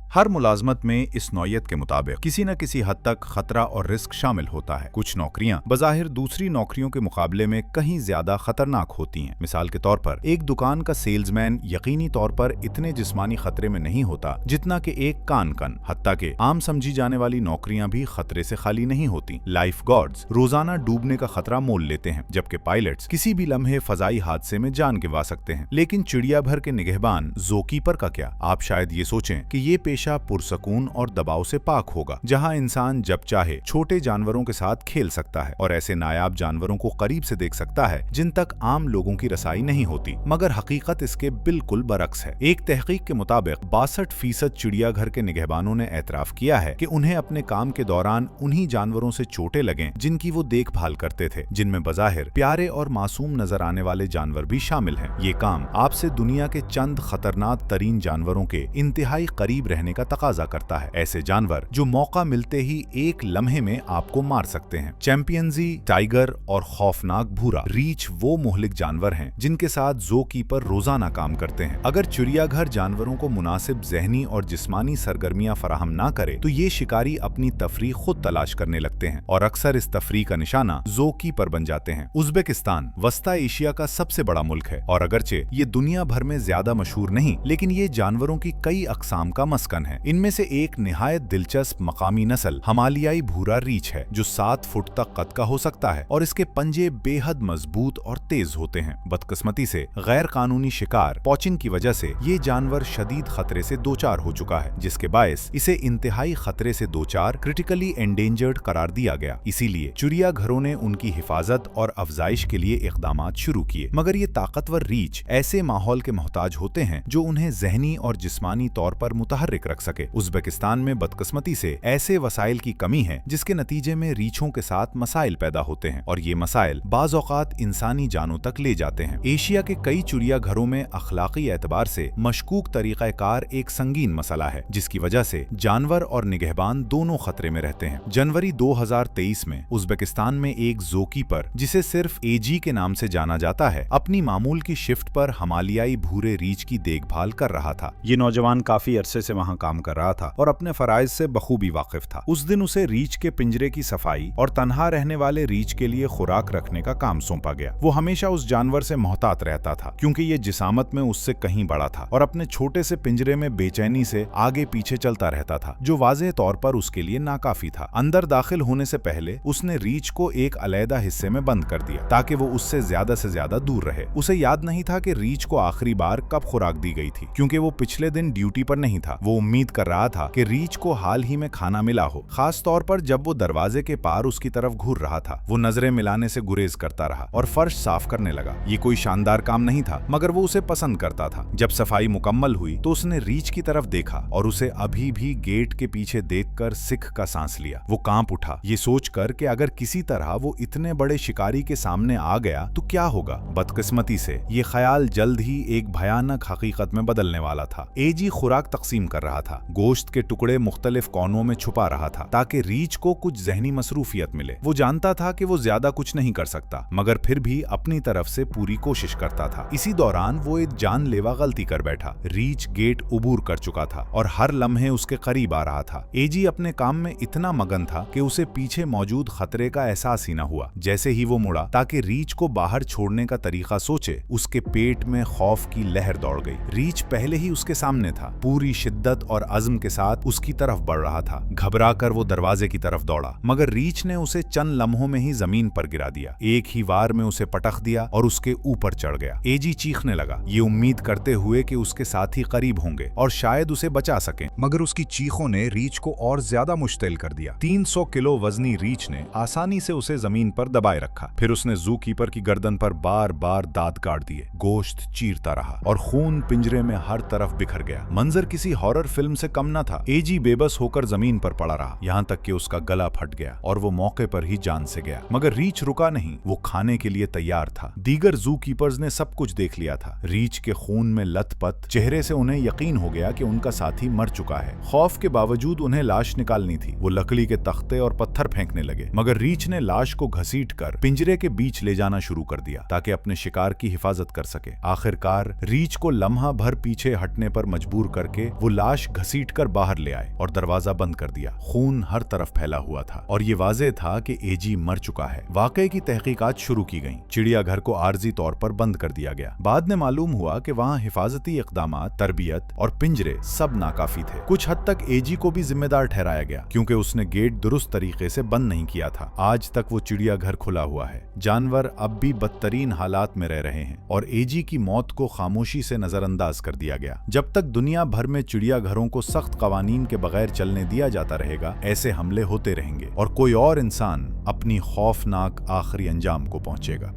हर मुलाजमत में इस नौयत के मुताबिक किसी न किसी हद तक खतरा और रिस्क शामिल होता है। कुछ नौकरियां बज़ाहिर दूसरी नौकरियों के मुकाबले में कहीं ज्यादा खतरनाक होती हैं। मिसाल के तौर पर एक दुकान का सेल्समैन यकीनी तौर पर इतने जिस्मानी खतरे में नहीं होता जितना कि एक कान। हत्ता के आम समझी जाने वाली नौकरियां भी खतरे से खाली नहीं होती। लाइफ गार्ड्स रोजाना डूबने का खतरा मोल लेते हैं, जबकि पायलट्स किसी भी लम्हे फजाई हादसे में जान गंवा सकते हैं। लेकिन चिड़िया भर के निगहबान ज़ूकीपर का क्या? आप शायद ये सोचें कि ये पेशा पुरसकून और दबाव से पाक होगा, जहां इंसान जब चाहे छोटे जानवरों के साथ खेल सकता है और ऐसे नायाब जानवरों को करीब से देख सकता है जिन तक आम लोगों की रसाई नहीं होती। मगर हकीकत इसके बिल्कुल बरक्स है। एक तहकीक के मुताबिक 62% चिड़ियाघर के निगहबानों ने एतराफ किया है कि उन्हें अपने काम के दौरान उन्हीं जानवरों से चोटें लगें जिनकी वो देखभाल करते थे, जिनमें बज़ाहिर प्यारे और मासूम नजर आने वाले जानवर भी शामिल हैं। ये काम आपसे दुनिया के चंद खतरनाक तरीन जानवरों के इंतहाई करीब रहने का तकाजा करता है। ऐसे जानवर जो मौका मिलते ही एक लम्हे में आपको मार सकते हैं। चैंपियंजी, टाइगर और खौफनाक भूरा रीछ वो मुहलिक जानवर हैं जिनके साथ ज़ूकीपर रोजाना काम करते हैं। अगर चिड़ियाघर जानवरों को मुनासिब ज़हनी और जिस्मानी सरगर्मियां फराहम ना करे तो ये शिकारी अपनी तफरीह खुद तलाश करने लगते हैं और अक्सर इस तफरीह का निशाना ज़ूकीपर बन जाते हैं। उज़्बेकिस्तान वस्ता एशिया का सबसे बड़ा मुल्क है और अगरचे ये दुनिया भर में ज्यादा मशहूर नहीं, लेकिन ये जानवरों की कई अक़साम का मस्कन है। इनमें से एक निहायत दिलचस्प मकामी नस्ल हिमालयाई भूरा रीछ है जो 7 फुट तक कद का हो सकता है और इसके पंजे बेहद मजबूत और तेज होते हैं। बदकिस्मती से गैर कानूनी शिकार पॉचिंग की वजह से ये जानवर शदीद खतरे से दोचार हो चुका है, जिसके बायस इसे इंतहाई खतरे से दोचार क्रिटिकली एंडेंजर्ड करार दिया गया। इसीलिए चिड़ियाघरों ने उनकी हिफाजत और अफजाइश के लिए इक़दामात शुरू किए। मगर ये ताकतवर रीछ ऐसे माहौल के मोहताज होते हैं जो उन्हें ज़हनी और जिस्मानी तौर पर मुतहर्रिक रख सके। उज़्बेकिस्तान में बदकिस्मती से ऐसे वसाइल की कमी है जिसके नतीजे में रीछों के साथ मसाइल पैदा होते हैं और ये मसाइल बाज़ औक़ात इंसानी जानों तक ले जाते हैं। एशिया के कई चिड़ियाघरों में अखलाकी एतबार से मशकूक तरीक़ाकार एक संगीन मसला है, जिसकी वजह से जानवर और निगहबान दोनों खतरे में रहते हैं। जनवरी 2023 में उज़्बेकिस्तान में एक ज़ूकीपर, जिसे सिर्फ एजी के नाम से जाना जाता है, अपनी मामूल की शिफ्ट पर हिमालयाई भूरे रीछ की देखभाल कर रहा था। ये नौजवान काफी अरसे से वहाँ काम कर रहा था और अपने फराइज से बखूबी वाकिफ था। उस दिन उसे रीछ के पिंजरे की सफाई और तन्हा रहने वाले रीछ के लिए खुराक रखने का काम सौंपा गया। वो हमेशा उस जानवर से मोहतात रहता था क्योंकि ये जिसामत में उससे कहीं बड़ा था और अपने छोटे से पिंजरे में बेचैनी से आगे पीछे चलता रहता था, जो वाज़ेह तौर पर उसके लिए नाकाफी था। अंदर दाखिल होने से पहले उसने रीछ को एक अलहदा हिस्से में बंद कर दिया ताकि वो उससे ज्यादा दूर रहे। उसे याद नहीं था कि रीछ को आखिरी बार कब खुराक दी गई थी, क्योंकि वो पिछले दिन ड्यूटी पर नहीं था। वो उम्मीद कर रहा था कि रीछ को हाल ही में खाना मिला हो, खास तौर पर जब वो दरवाजे के पार उसकी तरफ घूर रहा था। वो नजरें मिलाने से गुरेज करता रहा और फर्श साफ करने लगा। ये कोई शानदार काम नहीं था, मगर वो उसे पसंद करता था। जब सफाई मुकम्मल हुई तो उसने रीछ की तरफ देखा और उसे अभी भी गेट के पीछे देखकर सिख का सांस लिया। वो कांप उठा, ये सोचकर कि अगर किसी तरह वो इतने बड़े शिकारी के सामने आ गया तो क्या होगा। बदकिस्मती से ये ख्याल जल्द ही एक भयानक हकीकत में बदलने वाला था। एजी खुराक तकसीम कर रहा था, गोश्त के टुकड़े मुख्तलिफ कोनों में छुपा रहा था ताकि रीछ को कुछ जहनी मसरूफियत मिले। वो जानता था कि वो ज्यादा कुछ नहीं कर सकता, मगर फिर भी अपनी तरफ से पूरी कोशिश करता था। इसी दौरान वो एक जानलेवा गलती कर बैठा। रीछ गेट उबूर कर चुका था और हर लम्हे उसके करीब आ रहा था। एजी अपने काम में इतना मगन था कि उसे पीछे मौजूद खतरे का एहसास ही न हुआ। जैसे ही वो मुड़ा ताकि रीछ को बाहर छोड़ने का तरीका सोचे, उसके पेट में खौफ की लहर दौड़ गई। रीछ पहले ही उसके सामने था, पूरी शिद्दत और अज़्म के साथ उसकी तरफ बढ़ रहा था। घबराकर वो दरवाजे की तरफ दौड़ा, मगर रीछ ने उसे चंद लम्हों में ही जमीन पर गिरा दिया। एक ही वार में उसे पटख दिया और उसके ऊपर चढ़ गया। एजी चीखने लगा, ये उम्मीद करते हुए कि उसके साथी करीब होंगे और शायद उसे बचा सकें, मगर उसकी चीखों ने रीछ को और ज्यादा मुश्तिल कर दिया। 300 किलो वजनी रीछ ने आसानी से उसे जमीन पर दबाए रखा। फिर उसने ज़ूकीपर की गर्दन पर बार बार दांत काट दिए। गोश्त चीरता रहा और खून पिंजरे में हर तरफ बिखर गया। मंजर किसी हॉरर फिल्म से कम न था। एजी बेबस होकर जमीन पर पड़ा रहा, यहाँ तक कि उसका गला फट गया और वो मौके पर ही जान से गया। मगर रीछ रुका नहीं, वो खाने के लिए तैयार था। दीगर ज़ूकीपर्स ने सब कुछ देख लिया था। रीछ के खून में लथपथ चेहरे से उन्हें यकीन हो गया कि उनका साथी मर चुका है। खौफ के बावजूद उन्हें लाश निकालनी थी। वो लकड़ी के तख्ते और पत्थर फेंकने लगे, मगर रीछ ने लाश को घसीटकर पिंजरे के बीच ले जाना शुरू कर दिया ताकि अपने शिकार की हिफाजत कर सके। आखिरकार रीछ को लम्हा भर पीछे हटने पर मजबूर करके वो लाश लाश घसीटकर बाहर ले आए और दरवाजा बंद कर दिया। खून हर तरफ फैला हुआ था और ये वाज़ेह था कि एजी मर चुका है। वाकये की तहकीकात शुरू की गईं। चिड़ियाघर को आर्जी तौर पर बंद कर दिया गया। बाद में मालूम हुआ कि वहाँ हिफाजती इक़दामात, तरबियत और पिंजरे सब नाकाफी थे। कुछ हद तक एजी को भी जिम्मेदार ठहराया गया क्योंकि उसने गेट दुरुस्त तरीके से बंद नहीं किया था। आज तक वो चिड़ियाघर खुला हुआ है। जानवर अब भी बदतरीन हालात में रह रहे हैं और एजी की मौत को खामोशी से नजरअंदाज कर दिया गया। जब तक दुनिया भर में चिड़ियाघरों को सख्त कवानीन के बगैर चलने दिया जाता रहेगा, ऐसे हमले होते रहेंगे और कोई और इंसान अपनी खौफनाक आखिरी अंजाम को पहुंचेगा।